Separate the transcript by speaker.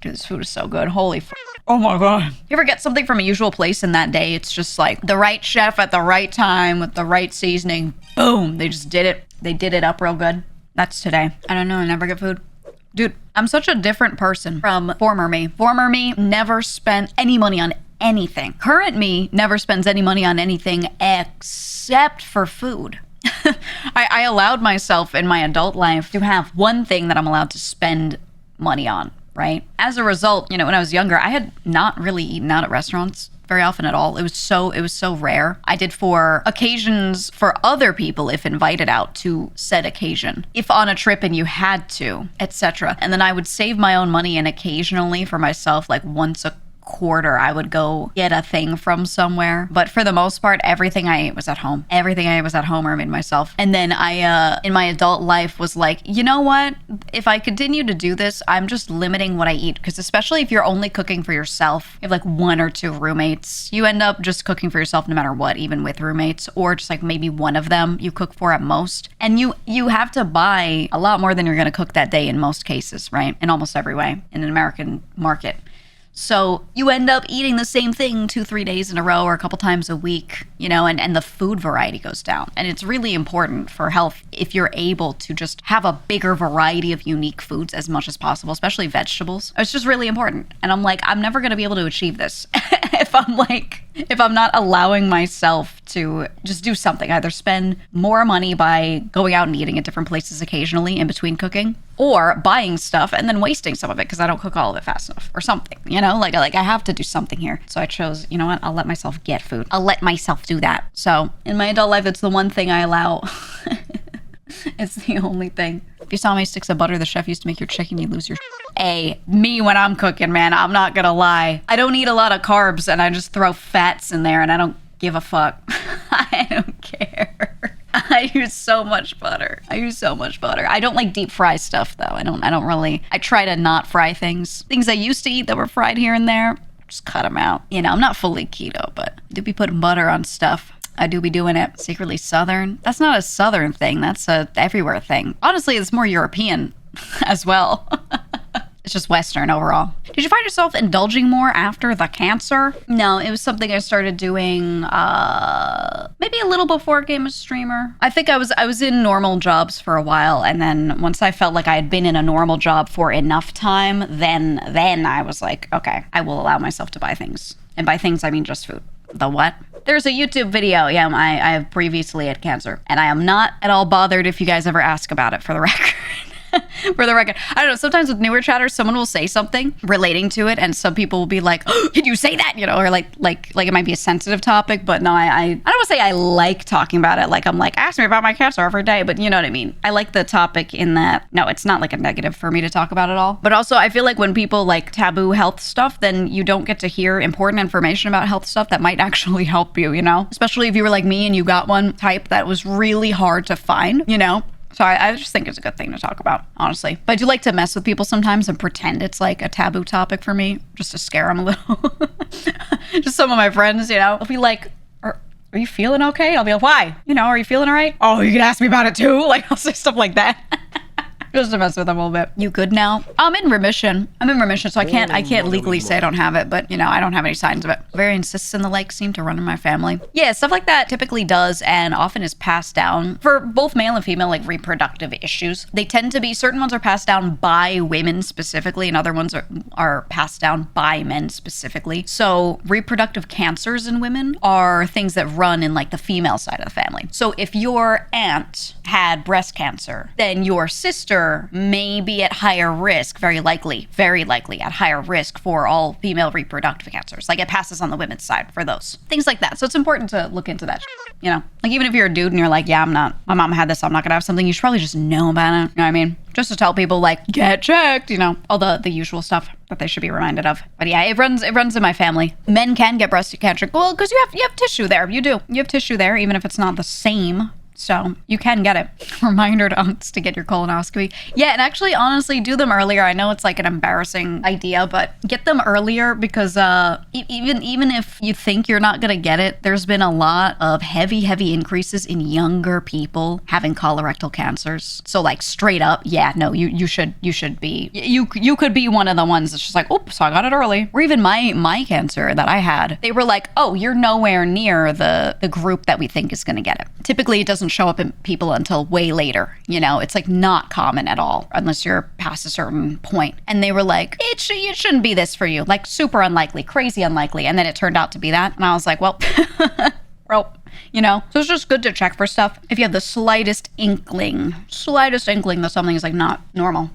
Speaker 1: Dude, this food is so good. Holy f. Oh my God. You ever get something from a usual place and that day it's just like the right chef at the right time with the right seasoning. Boom. They just did it. They did it up real good. That's today. I don't know. I never get food. Dude, I'm such a different person from former me. Former me never spent any money on anything. Current me never spends any money on anything except for food. I allowed myself in my adult life to have one thing that I'm allowed to spend money on. Right? As a result, you know, when I was younger, I had not really eaten out at restaurants very often at all. It was so rare. I did for occasions for other people if invited out to said occasion. If on a trip and you had to, etc. And then I would save my own money and occasionally for myself, like once a quarter, I would go get a thing from somewhere. But for the most part, everything I ate was at home. Everything I ate was at home or I made myself. And then I, in my adult life was like, you know what? If I continue to do this, I'm just limiting what I eat. Because especially if you're only cooking for yourself, you have like 1 or 2 roommates, you end up just cooking for yourself no matter what, even with roommates, or just like maybe one of them you cook for at most. And you have to buy a lot more than you're going to cook that day in most cases, right? In almost every way in an American market. So you end up eating the same thing 2-3 days in a row or a couple times a week, you know, and the food variety goes down. And it's really important for health if you're able to just have a bigger variety of unique foods as much as possible, especially vegetables. It's just really important. And I'm like, I'm never going to be able to achieve this if I'm not allowing myself to just do something, either spend more money by going out and eating at different places occasionally in between cooking, or buying stuff and then wasting some of it because I don't cook all of it fast enough or something, you know, like I have to do something here. So I chose, you know what, I'll let myself get food. I'll let myself do that. So in my adult life, it's the one thing I allow. It's the only thing. If you saw me stick some butter the chef used to make your chicken, you'd lose your Hey, me when I'm cooking, man, I'm not gonna lie. I don't eat a lot of carbs and I just throw fats in there and I don't give a fuck. I don't care. I use so much butter. I don't like deep fry stuff though. I try to not fry things. Things I used to eat that were fried here and there, just cut them out. You know, I'm not fully keto, but I do be putting butter on stuff. I do be doing it. Secretly Southern. That's not a Southern thing. That's a everywhere thing. Honestly, it's more European as well. It's just Western overall. Did you find yourself indulging more after the cancer? No, it was something I started doing maybe a little before I became a streamer. I think I was in normal jobs for a while, and then once I felt like I had been in a normal job for enough time, then I was like, okay, I will allow myself to buy things. And by things, I mean just food. The what? There's a YouTube video. Yeah, I have previously had cancer, and I am not at all bothered if you guys ever ask about it, for the record. For the record, I don't know, sometimes with newer chatters, someone will say something relating to it and some people will be like, oh, did you say that? You know, or like it might be a sensitive topic, but no, I don't want to say I like talking about it. Like I'm like, ask me about my cancer every day, but you know what I mean? I like the topic in that, no, it's not like a negative for me to talk about at all. But also I feel like when people like taboo health stuff, then you don't get to hear important information about health stuff that might actually help you, you know? Especially if you were like me and you got one type that was really hard to find, you know? So I just think it's a good thing to talk about, honestly. But I do like to mess with people sometimes and pretend it's like a taboo topic for me, just to scare them a little. Just some of my friends, you know, they'll be like, are you feeling okay? I'll be like, why? You know, are you feeling all right? Oh, you can ask me about it too? Like, I'll say stuff like that. Just to mess with them a little bit. You good now? I'm in remission. So I can't legally say I don't have it, but you know, I don't have any signs of it. Ovarian cysts and the like seem to run in my family. Yeah, stuff like that typically does and often is passed down for both male and female, like reproductive issues. They tend to be, certain ones are passed down by women specifically and other ones are passed down by men specifically. So reproductive cancers in women are things that run in like the female side of the family. So if your aunt had breast cancer, then your sister may be at higher risk, very likely at higher risk for all female reproductive cancers. Like it passes on the women's side for those. Things like that. So it's important to look into that, you know? Like even if you're a dude and you're like, yeah, my mom had this, so I'm not gonna have something, you should probably just know about it. You know what I mean? Just to tell people like, get checked, you know, all the usual stuff that they should be reminded of. But yeah, it runs in my family. Men can get breast cancer. Well, because you have tissue there. You do. You have tissue there, even if it's not the same So you can get it. Reminder to get your colonoscopy. Yeah, and actually, honestly, do them earlier. I know it's like an embarrassing idea, but get them earlier because even if you think you're not gonna get it, there's been a lot of heavy increases in younger people having colorectal cancers. So like straight up, yeah, no, you should be. You could be one of the ones that's just like, oops, I got it early. Or even my cancer that I had, they were like, oh, you're nowhere near the group that we think is gonna get it. Typically, it doesn't show up in people until way later. You know, it's like not common at all unless you're past a certain point. And they were like, it shouldn't be this for you. Like super unlikely, crazy unlikely. And then it turned out to be that. And I was like, well, well, you know, so it's just good to check for stuff if you have the slightest inkling that something is like not normal.